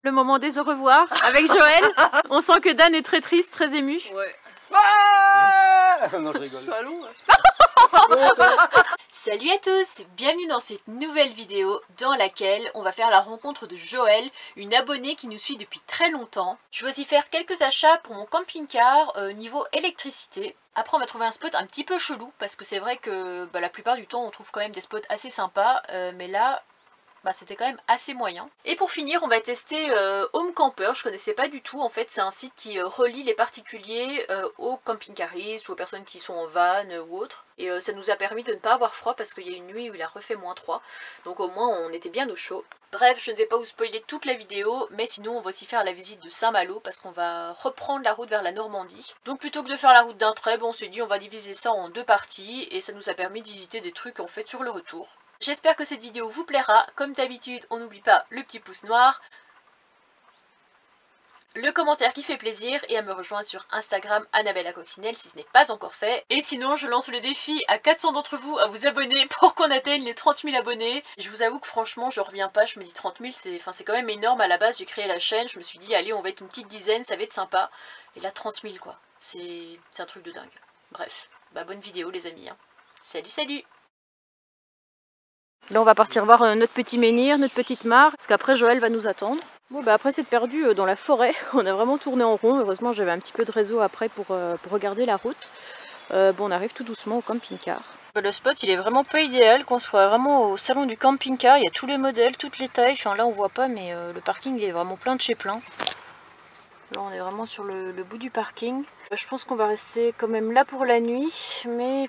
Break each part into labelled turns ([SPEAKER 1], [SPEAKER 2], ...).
[SPEAKER 1] Le moment des au revoir avec Joël. On sent que Dan est très triste, très ému.
[SPEAKER 2] Ouais.
[SPEAKER 3] Ah non, je rigole.
[SPEAKER 2] Salon.
[SPEAKER 1] Salut à tous, bienvenue dans cette nouvelle vidéo dans laquelle on va faire la rencontre de Joël, une abonnée qui nous suit depuis très longtemps. Je vais aussi faire quelques achats pour mon camping-car niveau électricité. Après on va trouver un spot un petit peu chelou parce que c'est vrai que la plupart du temps on trouve quand même des spots assez sympas, mais là c'était quand même assez moyen. Et pour finir on va tester Home Camper, je connaissais pas du tout en fait, c'est un site qui relie les particuliers aux camping-caristes ou aux personnes qui sont en van ou autres. Et ça nous a permis de ne pas avoir froid parce qu'il y a une nuit où il a refait -3, donc au moins on était bien au chaud. Bref, je ne vais pas vous spoiler toute la vidéo, mais sinon on va aussi faire la visite de Saint-Malo parce qu'on va reprendre la route vers la Normandie. Donc plutôt que de faire la route d'un trait, on s'est dit on va diviser ça en 2 parties et ça nous a permis de visiter des trucs en fait sur le retour. J'espère que cette vidéo vous plaira. Comme d'habitude, on n'oublie pas le petit pouce noir, le commentaire qui fait plaisir et à me rejoindre sur Instagram Annabelle Coccinelle si ce n'est pas encore fait. Et sinon, je lance le défi à 400 d'entre vous à vous abonner pour qu'on atteigne les 30 000 abonnés. Je vous avoue que franchement, je reviens pas, je me dis 30 000, c'est quand même énorme. À la base, j'ai créé la chaîne, je me suis dit, allez, on va être une petite dizaine, ça va être sympa. Et là, 30 000 quoi, c'est un truc de dingue. Bref, bonne vidéo les amis. Hein. Salut, salut! Là on va partir voir notre petit menhir, notre petite mare, parce qu'après Joël va nous attendre. Bon après c'est perdu dans la forêt, on a vraiment tourné en rond, heureusement j'avais un petit peu de réseau après pour regarder la route. On arrive tout doucement au camping-car. Le spot il est vraiment pas idéal, qu'on soit vraiment au salon du camping-car, il y a tous les modèles, toutes les tailles, enfin là on voit pas mais le parking il est vraiment plein de chez plein. Là on est vraiment sur le bout du parking. Je pense qu'on va rester quand même là pour la nuit, mais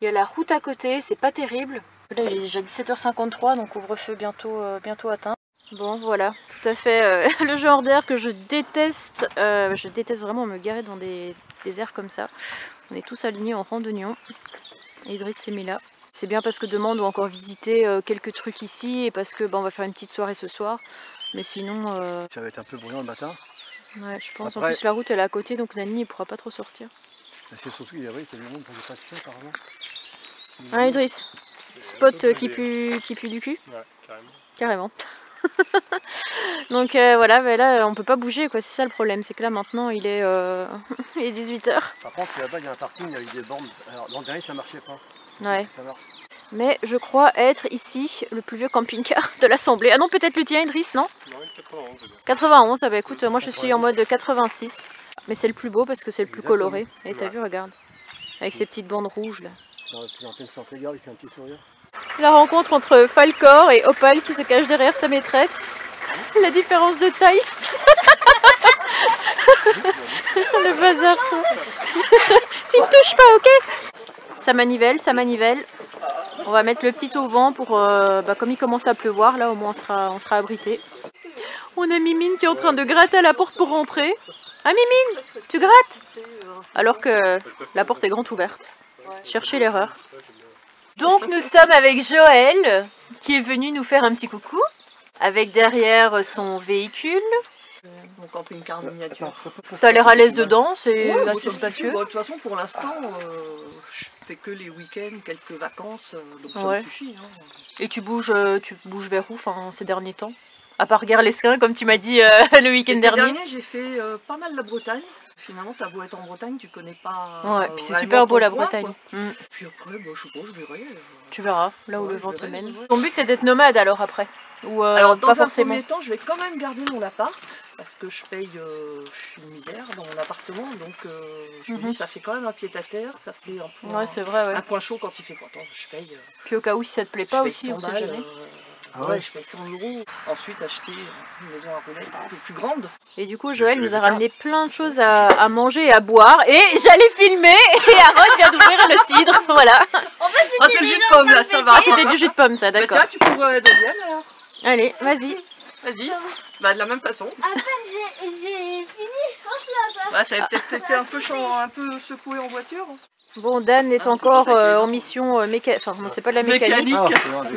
[SPEAKER 1] il y a la route à côté, c'est pas terrible. Là il est déjà 17h53 donc couvre-feu bientôt atteint. Bon voilà, tout à fait le genre d'air que je déteste. Je déteste vraiment me garer dans des airs comme ça. On est tous alignés en rang d'oignon. Et Idriss s'est mis là. C'est bien parce que demain on doit encore visiter quelques trucs ici et parce que on va faire une petite soirée ce soir. Mais sinon...
[SPEAKER 3] Ça va être un peu bruyant le matin.
[SPEAKER 1] Ouais je pense.
[SPEAKER 3] Après...
[SPEAKER 1] En plus la route elle est à côté donc Nani il pourra pas trop sortir.
[SPEAKER 3] C'est surtout qu'il y a du monde pour les pratiquer apparemment.
[SPEAKER 1] Ah Idriss, spot qui pue du cul.
[SPEAKER 3] Ouais, carrément.
[SPEAKER 1] Carrément. Donc voilà, là on peut pas bouger quoi, c'est ça le problème, c'est que là maintenant il est 18h.
[SPEAKER 3] Par contre là-bas il y a un parking avec des bornes, alors l'an dernier ça marchait pas.
[SPEAKER 1] Ouais.
[SPEAKER 3] Ça marche.
[SPEAKER 1] Mais je crois être ici le plus vieux camping-car de l'assemblée. Ah non peut-être le tien Idriss, non?
[SPEAKER 4] Non, 91 c'est bien.
[SPEAKER 1] 91, ah bah écoute, moi je suis en mode 86. Mais c'est le plus beau parce que c'est le plus coloré. Et t'as vu, regarde, avec ses petites bandes rouges là.
[SPEAKER 3] Dans pleine santé, regarde, il fait un petit sourire.
[SPEAKER 1] La rencontre entre Falcor et Opal qui se cache derrière sa maîtresse. La différence de taille. Le bazar toi. Tu ne touches pas, ok? Ça manivelle, ça manivelle. On va mettre le petit au vent pour comme il commence à pleuvoir, là au moins on sera abrité. On a Mimine qui est en train de gratter à la porte pour rentrer. Ah Mimine, tu grattes? Alors que la porte est grande ouverte. Cherchez l'erreur. Donc nous sommes avec Joël qui est venu nous faire un petit coucou avec derrière son véhicule.
[SPEAKER 2] Mon camping-car miniature.
[SPEAKER 1] T'as l'air à l'aise dedans, c'est
[SPEAKER 2] Ouais,
[SPEAKER 1] assez spacieux.
[SPEAKER 2] De toute façon pour l'instant je fais que les week-ends, quelques vacances, donc ça me suffit. Hein.
[SPEAKER 1] Et tu bouges vers où ces derniers temps? À part Gare-l'Esquin comme tu m'as dit le week-end dernier.
[SPEAKER 2] J'ai fait pas mal la Bretagne. Finalement, t'as beau être en Bretagne, tu connais pas.
[SPEAKER 1] Ouais, puis c'est super beau la Bretagne.
[SPEAKER 2] Puis après, je sais pas, je verrai.
[SPEAKER 1] Tu verras, là où le vent te mène. Ton but c'est d'être nomade alors après? Ou
[SPEAKER 2] alors, dans
[SPEAKER 1] pas
[SPEAKER 2] un
[SPEAKER 1] forcément.
[SPEAKER 2] premier temps, je vais quand même garder mon appart parce que je paye une misère dans mon appartement. Donc, je me dis, ça fait quand même un pied à terre, ça fait un point,
[SPEAKER 1] ouais, c'est vrai, ouais.
[SPEAKER 2] un point chaud quand il fait froid. Je paye.
[SPEAKER 1] Puis au cas où, si ça te plaît pas aussi, on sait jamais.
[SPEAKER 2] Ouais, je paye 100 €. Ensuite, acheter une maison à roulettes un peu plus grande.
[SPEAKER 1] Et du coup, Joël nous a ramené plein de choses à manger et à boire. Et j'allais filmer et Aaron vient d'ouvrir le cidre. Voilà.
[SPEAKER 5] En fait, c'était
[SPEAKER 2] le jus de pomme là, ça va.
[SPEAKER 1] Ah, c'était du jus de pomme, ça, d'accord.
[SPEAKER 2] Tiens, tu pourrais la deuxième alors.
[SPEAKER 1] Allez, vas-y.
[SPEAKER 2] Vas-y. De la même façon.
[SPEAKER 5] À peine j'ai fini, franchement ça.
[SPEAKER 2] Ça avait peut-être été un peu secoué en voiture.
[SPEAKER 1] Bon, Dan est encore en mission mécanique, enfin non, c'est pas de la mécanique,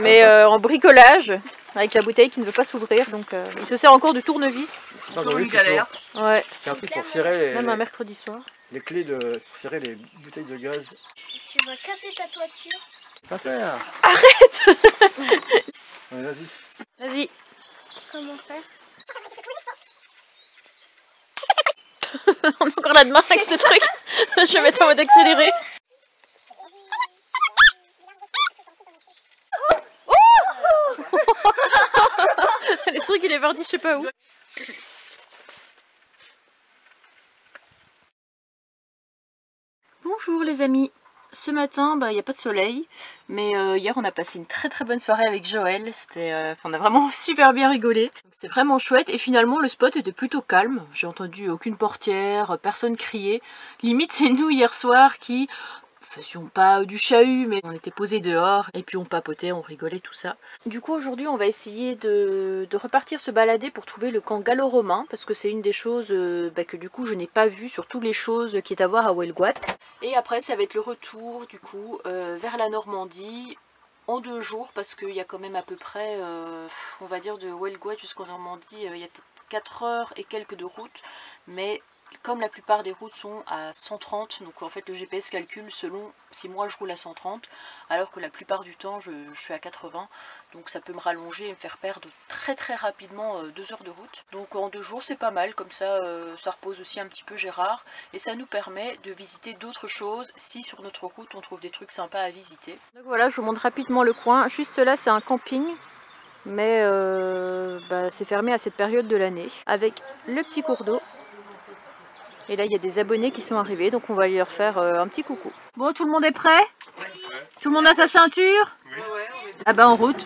[SPEAKER 1] mais
[SPEAKER 3] Ah,
[SPEAKER 1] en bricolage, avec la bouteille qui ne veut pas s'ouvrir, donc il se sert encore de tournevis.
[SPEAKER 2] Toujours une galère.
[SPEAKER 1] Ouais.
[SPEAKER 3] C'est un truc pour serrer
[SPEAKER 1] Même un mercredi soir.
[SPEAKER 3] les clés pour serrer les bouteilles de gaz.
[SPEAKER 5] Tu vas casser ta toiture.
[SPEAKER 3] Pas faire.
[SPEAKER 1] Arrête.
[SPEAKER 3] Vas-y.
[SPEAKER 1] Vas-y.
[SPEAKER 5] Comment faire?
[SPEAKER 1] On est encore là demain avec ce truc. Je vais mettre en mode accéléré. Le truc il est parti je sais pas où. Bonjour les amis. Ce matin, il n'y a pas de soleil, mais hier on a passé une très bonne soirée avec Joël. On a vraiment super bien rigolé. C'est vraiment chouette et finalement le spot était plutôt calme. J'ai entendu aucune portière, personne crier. Limite c'est nous hier soir qui faisions pas du chahut, mais on était posés dehors et puis on papotait, on rigolait, tout ça. Du coup aujourd'hui on va essayer de repartir se balader pour trouver le camp gallo-romain, parce que c'est une des choses que du coup je n'ai pas vu sur toutes les choses qui est à voir à Huelguat. Et après ça va être le retour du coup vers la Normandie en 2 jours, parce qu'il y a quand même à peu près, on va dire de Huelguat jusqu'en Normandie, il y a peut-être 4 heures et quelques de route, mais comme la plupart des routes sont à 130, donc en fait le GPS calcule selon si moi je roule à 130, alors que la plupart du temps je suis à 80, donc ça peut me rallonger et me faire perdre très rapidement 2 heures de route. Donc en 2 jours c'est pas mal, comme ça ça repose aussi un petit peu Gérard, et ça nous permet de visiter d'autres choses si sur notre route on trouve des trucs sympas à visiter. Donc voilà, je vous montre rapidement le coin. Juste là c'est un camping, mais c'est fermé à cette période de l'année, avec le petit cours d'eau. Et là il y a des abonnés qui sont arrivés, donc on va aller leur faire un petit coucou. Bon, tout le monde est prêt? Oui. Tout le monde a sa ceinture? Oui. Ah bah en route.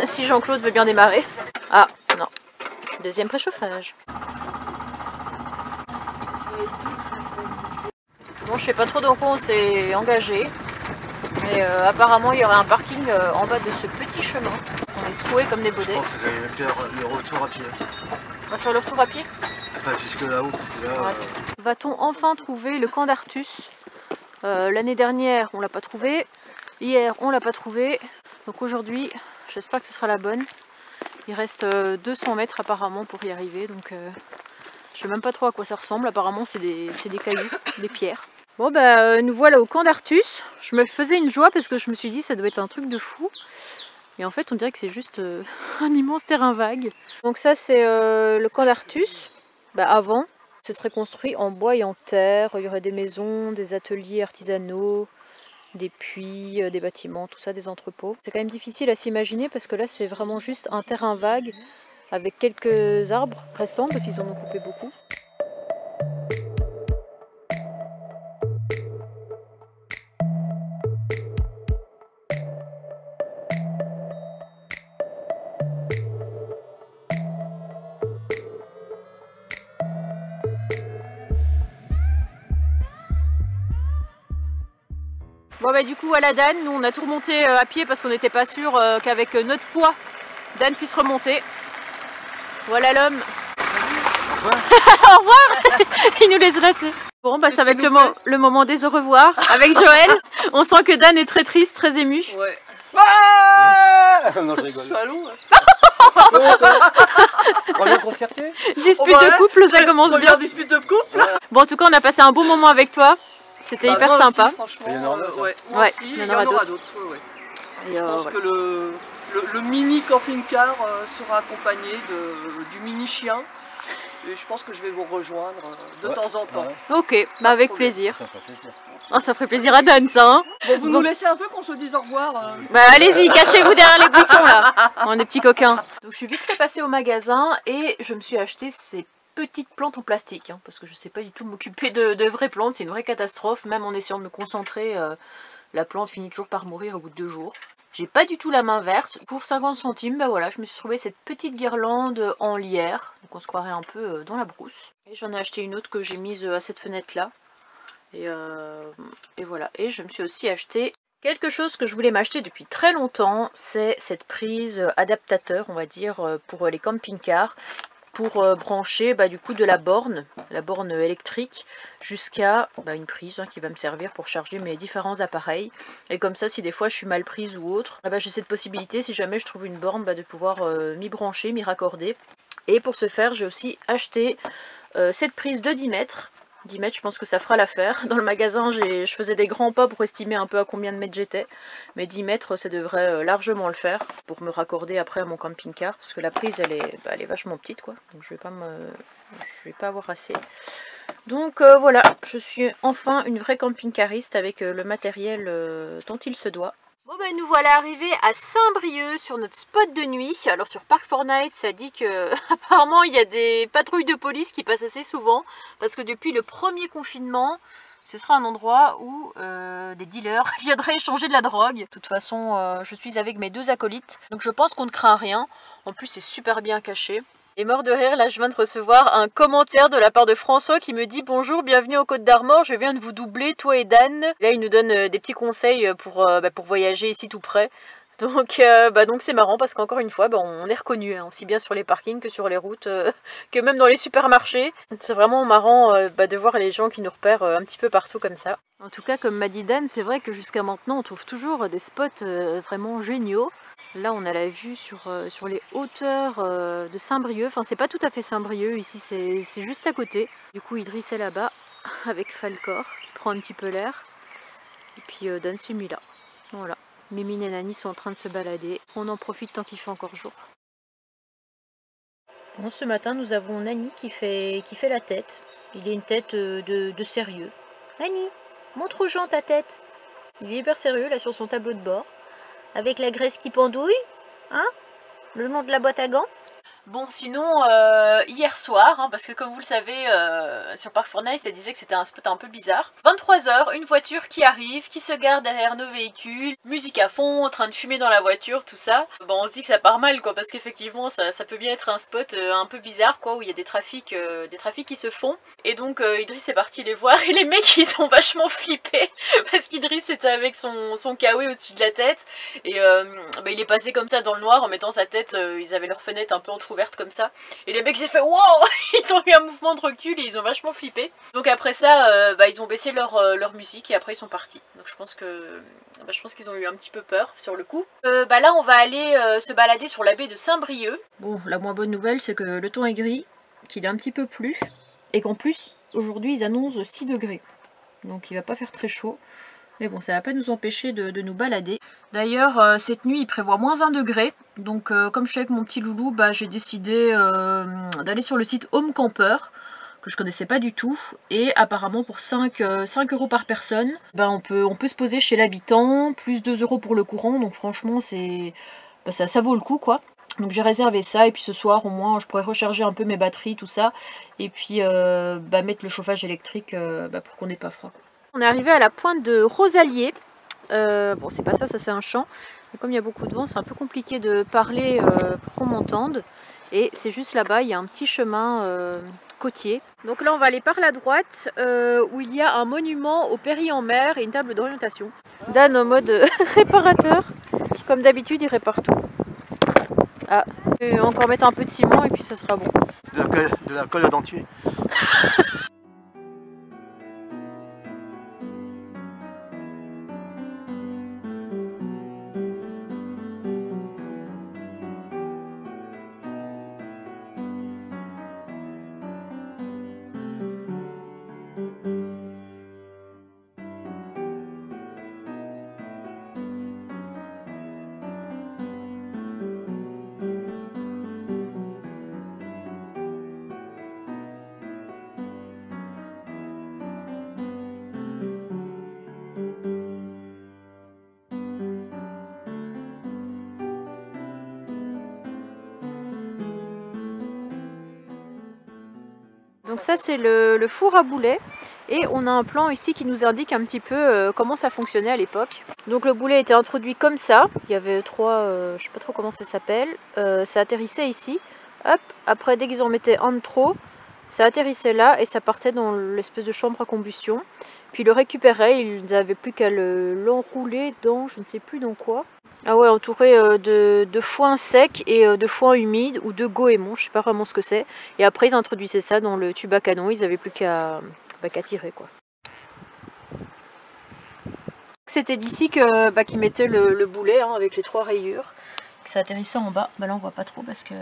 [SPEAKER 1] Si Jean-Claude veut bien démarrer. Ah non, deuxième préchauffage. Bon, je sais pas trop dans quoi on s'est engagé, mais apparemment il y aurait un parking en bas de ce petit chemin. On est secoués comme des baudets.
[SPEAKER 3] Je pense que vous allez faire le retour à pied.
[SPEAKER 1] On va faire le retour à pied?
[SPEAKER 3] Pas jusque là-haut, parce que là...
[SPEAKER 1] Va-t-on enfin trouver le camp d'Artus? L'année dernière on l'a pas trouvé, hier on l'a pas trouvé, donc aujourd'hui j'espère que ce sera la bonne. Il reste 200 mètres apparemment pour y arriver, donc je sais même pas trop à quoi ça ressemble. Apparemment c'est des cailloux, des pierres. Bon nous voilà au camp d'Artus. Je me faisais une joie parce que je me suis dit ça doit être un truc de fou, et en fait on dirait que c'est juste un immense terrain vague. Donc ça c'est le camp d'Artus. Avant, ce serait construit en bois et en terre. Il y aurait des maisons, des ateliers artisanaux, des puits, des bâtiments, tout ça, des entrepôts. C'est quand même difficile à s'imaginer parce que là c'est vraiment juste un terrain vague avec quelques arbres restants parce qu'ils en ont coupé beaucoup. Bon du coup voilà Dan, nous on a tout remonté à pied parce qu'on n'était pas sûr qu'avec notre poids Dan puisse remonter. Voilà l'homme. Au revoir. Il nous laisse là, tu sais. Bon ça va être le moment des au revoir avec Joël. On sent que Dan est très triste, très ému.
[SPEAKER 2] Ouais.
[SPEAKER 3] Ah non, je rigole.
[SPEAKER 2] Salon.
[SPEAKER 3] Première concertée.
[SPEAKER 1] Dispute de couple, ça commence bien.
[SPEAKER 2] Dispute de couple.
[SPEAKER 1] Bon en tout cas on a passé un bon moment avec toi. C'était hyper sympa.
[SPEAKER 2] Aussi, franchement,
[SPEAKER 3] il y en aura d'autres.
[SPEAKER 2] Il y en aura d'autres. Je pense que le mini camping-car sera accompagné du mini chien. Et je pense que je vais vous rejoindre de temps en temps.
[SPEAKER 1] Ok, avec plaisir.
[SPEAKER 3] Ça ferait plaisir.
[SPEAKER 1] Oh, ça ferait plaisir à Dan ça, hein.
[SPEAKER 2] Bon, vous nous laissez un peu qu'on se dise au revoir.
[SPEAKER 1] Allez-y, cachez-vous derrière les buissons là. On est des petits coquins. Donc je suis vite fait passer au magasin et je me suis acheté ces petites plantes en plastique, hein, parce que je sais pas du tout m'occuper de vraies plantes, c'est une vraie catastrophe. Même en essayant de me concentrer, la plante finit toujours par mourir au bout de 2 jours. J'ai pas du tout la main verte. Pour 50 centimes, voilà, je me suis trouvé cette petite guirlande en lierre. Donc on se croirait un peu dans la brousse. Et j'en ai acheté une autre que j'ai mise à cette fenêtre là. Et voilà. Et je me suis aussi acheté quelque chose que je voulais m'acheter depuis très longtemps. C'est cette prise adaptateur, on va dire, pour les camping-cars. Pour brancher du coup de la borne électrique jusqu'à une prise qui va me servir pour charger mes différents appareils. Et comme ça, si des fois je suis mal prise ou autre, j'ai cette possibilité, si jamais je trouve une borne, de pouvoir m'y brancher, m'y raccorder. Et pour ce faire, j'ai aussi acheté cette prise de 10 mètres. 10 mètres, je pense que ça fera l'affaire. Dans le magasin, je faisais des grands pas pour estimer un peu à combien de mètres j'étais. Mais 10 mètres, ça devrait largement le faire pour me raccorder après à mon camping-car. Parce que la prise, elle est vachement petite, quoi. Donc je vais pas avoir assez. Donc voilà, je suis enfin une vraie camping-cariste avec le matériel dont il se doit. Bon ben nous voilà arrivés à Saint-Brieuc sur notre spot de nuit. Alors sur Park4Night, ça dit que apparemment il y a des patrouilles de police qui passent assez souvent parce que depuis le premier confinement, ce sera un endroit où des dealers viendraient échanger de la drogue. De toute façon, je suis avec mes 2 acolytes, donc je pense qu'on ne craint rien. En plus, c'est super bien caché. Et mort de rire, là je viens de recevoir un commentaire de la part de François qui me dit « Bonjour, bienvenue aux Côtes d'Armor, je viens de vous doubler, toi et Dan. » Là il nous donne des petits conseils pour voyager ici tout près. Donc c'est marrant parce qu'encore une fois, on est reconnu, hein, aussi bien sur les parkings que sur les routes, que même dans les supermarchés. C'est vraiment marrant de voir les gens qui nous repèrent un petit peu partout comme ça. En tout cas, comme m'a dit Dan, c'est vrai que jusqu'à maintenant, on trouve toujours des spots vraiment géniaux. Là, on a la vue sur les hauteurs de Saint-Brieuc. Enfin, c'est pas tout à fait Saint-Brieuc, ici c'est juste à côté. Du coup, Idriss est là-bas avec Falcor qui prend un petit peu l'air. Et puis Dan s'est mis là. Voilà. Mimine et Nani sont en train de se balader. On en profite tant qu'il fait encore jour. Bon, ce matin, nous avons Nani qui fait la tête. Il a une tête de sérieux. Nani, montre aux gens ta tête. Il est hyper sérieux là sur son tableau de bord. Avec la graisse qui pendouille, hein, le long de la boîte à gants. Bon, sinon, hier soir, hein, parce que comme vous le savez, sur Park4Night, ça disait que c'était un spot un peu bizarre. 23 h, une voiture qui arrive, qui se gare derrière nos véhicules, musique à fond, en train de fumer dans la voiture, tout ça. Bon, on se dit que ça part mal, quoi, parce qu'effectivement, ça peut bien être un spot un peu bizarre, quoi, où il y a des trafics qui se font. Et donc, Idriss est parti les voir, et les mecs, ils ont vachement flippé, parce qu'Idriss était avec son kawaii au-dessus de la tête, et il est passé comme ça dans le noir, en mettant sa tête, ils avaient leur fenêtre un peu entrouverte comme ça, et les mecs j'ai fait wow, ils ont eu un mouvement de recul et ils ont vachement flippé. Donc après ça ils ont baissé leur musique et après ils sont partis. Donc je pense qu'ils ont eu un petit peu peur sur le coup. Là on va aller se balader sur la baie de Saint-Brieuc. Bon, la moins bonne nouvelle c'est que le temps est gris, qu'il est un petit peu plu et qu'en plus aujourd'hui ils annoncent 6 degrés, donc il va pas faire très chaud. Mais bon, ça va pas nous empêcher de nous balader. D'ailleurs, cette nuit, il prévoit -1 degré. Donc, comme je suis avec mon petit loulou, j'ai décidé d'aller sur le site Home Camper, que je connaissais pas du tout. Et apparemment, pour 5 € par personne, on peut se poser chez l'habitant, plus 2 € pour le courant. Donc franchement, ça vaut le coup, quoi. Donc j'ai réservé ça, et puis ce soir, au moins, je pourrais recharger un peu mes batteries, tout ça. Et puis, mettre le chauffage électrique pour qu'on n'ait pas froid, quoi. On est arrivé à la pointe de Rosalier. Bon, c'est pas ça, ça c'est un champ. Mais comme il y a beaucoup de vent, c'est un peu compliqué de parler pour qu'on m'entende. Et c'est juste là-bas, il y a un petit chemin côtier. Donc là, on va aller par la droite, où il y a un monument au Péri-en-Mer et une table d'orientation. Dan en mode réparateur. Comme d'habitude, il répare tout. Ah, je vais encore mettre un peu de ciment et puis ça sera bon.
[SPEAKER 3] De la colle à dentier.
[SPEAKER 1] Donc ça c'est le four à boulet et on a un plan ici qui nous indique un petit peu comment ça fonctionnait à l'époque. Donc le boulet était introduit comme ça, il y avait 3, je sais pas trop comment ça s'appelle, ça atterrissait ici, hop, après dès qu'ils en mettaient un de trop, ça atterrissait là et ça partait dans l'espèce de chambre à combustion. Puis ils le récupéraient, ils n'avaient plus qu'à l'enrouler dans je ne sais plus dans quoi. Ah ouais, entouré de foin sec et de foin humide ou de goémon, je sais pas vraiment ce que c'est. Et après ils introduisaient ça dans le tube à canon, ils avaient plus qu'à tirer, quoi. C'était d'ici qu'ils mettaient le boulet hein, avec les 3 rayures. Ça atterrissait en bas, là on voit pas trop parce que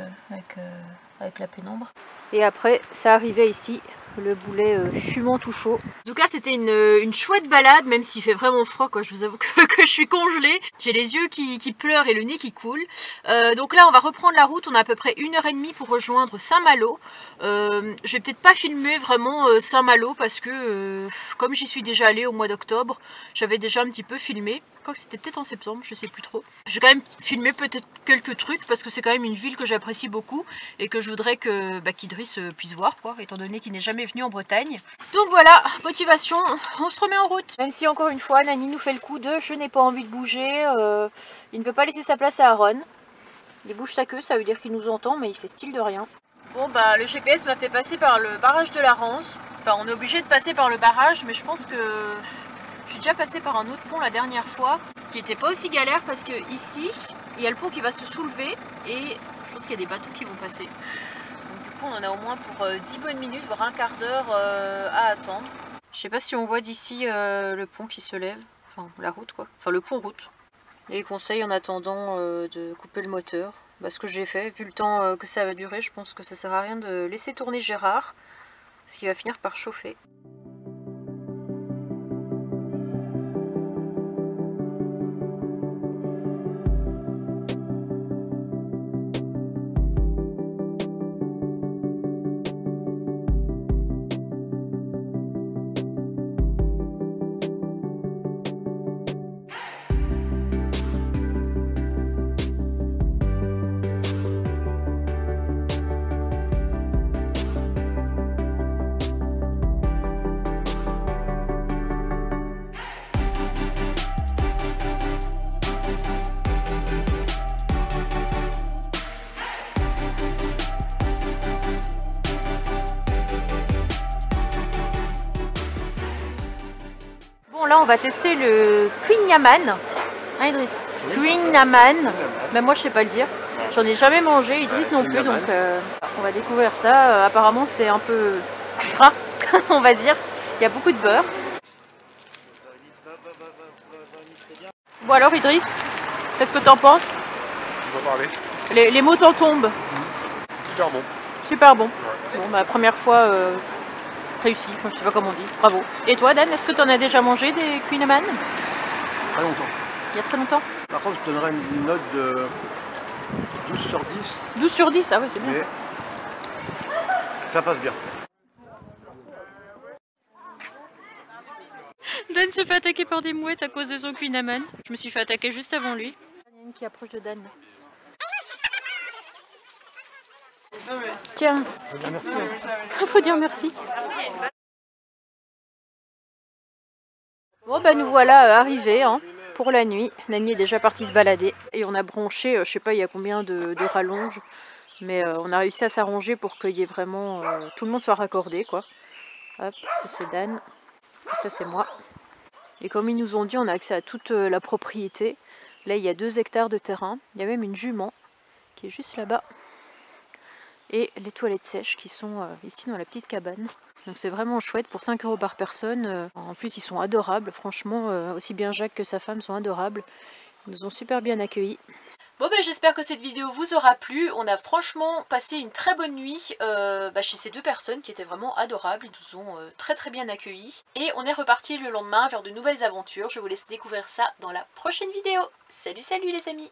[SPEAKER 1] avec la pénombre. Et après ça arrivait ici le boulet fumant tout chaud. En tout cas c'était une chouette balade, même s'il fait vraiment froid quoi, je vous avoue que je suis congelée. J'ai les yeux qui pleurent et le nez qui coule. Donc là on va reprendre la route, on a à peu près 1h30 pour rejoindre Saint-Malo. Je vais peut-être pas filmer vraiment Saint-Malo parce que comme j'y suis déjà allée au mois d'octobre, j'avais déjà un petit peu filmé. Je crois que c'était peut-être en septembre, je sais plus trop. Je vais quand même filmer peut-être quelques trucs parce que c'est quand même une ville que j'apprécie beaucoup et que je voudrais que qu'Idriss puisse voir quoi, étant donné qu'il n'est jamais venu en Bretagne. Donc voilà, motivation, on se remet en route. Même si encore une fois Nani nous fait le coup de je n'ai pas envie de bouger, il ne veut pas laisser sa place à Aaron. Il bouge sa queue, ça veut dire qu'il nous entend mais il fait style de rien. Bon bah le GPS m'a fait passer par le barrage de la Rance. Enfin on est obligé de passer par le barrage mais je pense que je suis déjà passée par un autre pont la dernière fois qui était pas aussi galère parce que ici il y a le pont qui va se soulever et je pense qu'il y a des bateaux qui vont passer. Donc du coup on en a au moins pour 10 bonnes minutes voire un quart d'heure à attendre. Je sais pas si on voit d'ici le pont qui se lève, enfin la route quoi, enfin le pont route. Et conseil en attendant de couper le moteur. Bah, ce que j'ai fait, vu le temps que ça va durer, je pense que ça sert à rien de laisser tourner Gérard parce qu'il va finir par chauffer. Là on va tester le Queen-Yaman. Hein Idriss? Queen-Yaman. Même moi je sais pas le dire. J'en ai jamais mangé, Idriss non plus, donc on va découvrir ça. Apparemment c'est un peu gras, on va dire. Il y a beaucoup de beurre. Bon alors Idriss, qu'est-ce que t'en penses?
[SPEAKER 3] On va parler.
[SPEAKER 1] Les mots t'en tombent.
[SPEAKER 3] Super bon.
[SPEAKER 1] Super bon. Bon bah première fois réussi, enfin, je sais pas comment on dit, bravo. Et toi Dan, est-ce que tu en as déjà mangé des Queen-Yaman?
[SPEAKER 3] Très longtemps.
[SPEAKER 1] Il y a très longtemps?
[SPEAKER 3] Par contre, je donnerais une note de 12 sur 10.
[SPEAKER 1] 12 sur 10, ah ouais c'est bien ça.
[SPEAKER 3] Ça passe bien.
[SPEAKER 1] Dan se fait attaquer par des mouettes à cause de son Queen-Yaman. Je me suis fait attaquer juste avant lui. Il y en a une qui approche de Dan. Tiens, faut dire merci. Bon bah nous voilà arrivés hein, pour la nuit. Nani est déjà partie se balader et on a bronché, je sais pas il y a combien de rallonges, mais on a réussi à s'arranger pour qu'il y ait vraiment tout le monde soit raccordé quoi. Hop, ça c'est Dan, et ça c'est moi. Et comme ils nous ont dit, on a accès à toute la propriété. Là il y a 2 hectares de terrain, il y a même une jument qui est juste là-bas. Et les toilettes sèches qui sont ici dans la petite cabane. Donc c'est vraiment chouette pour 5 € par personne. En plus ils sont adorables, franchement, aussi bien Jacques que sa femme sont adorables. Ils nous ont super bien accueillis. Bon ben j'espère que cette vidéo vous aura plu. On a franchement passé une très bonne nuit chez ces 2 personnes qui étaient vraiment adorables. Ils nous ont très bien accueillis. Et on est reparti le lendemain vers de nouvelles aventures. Je vous laisse découvrir ça dans la prochaine vidéo. Salut les amis!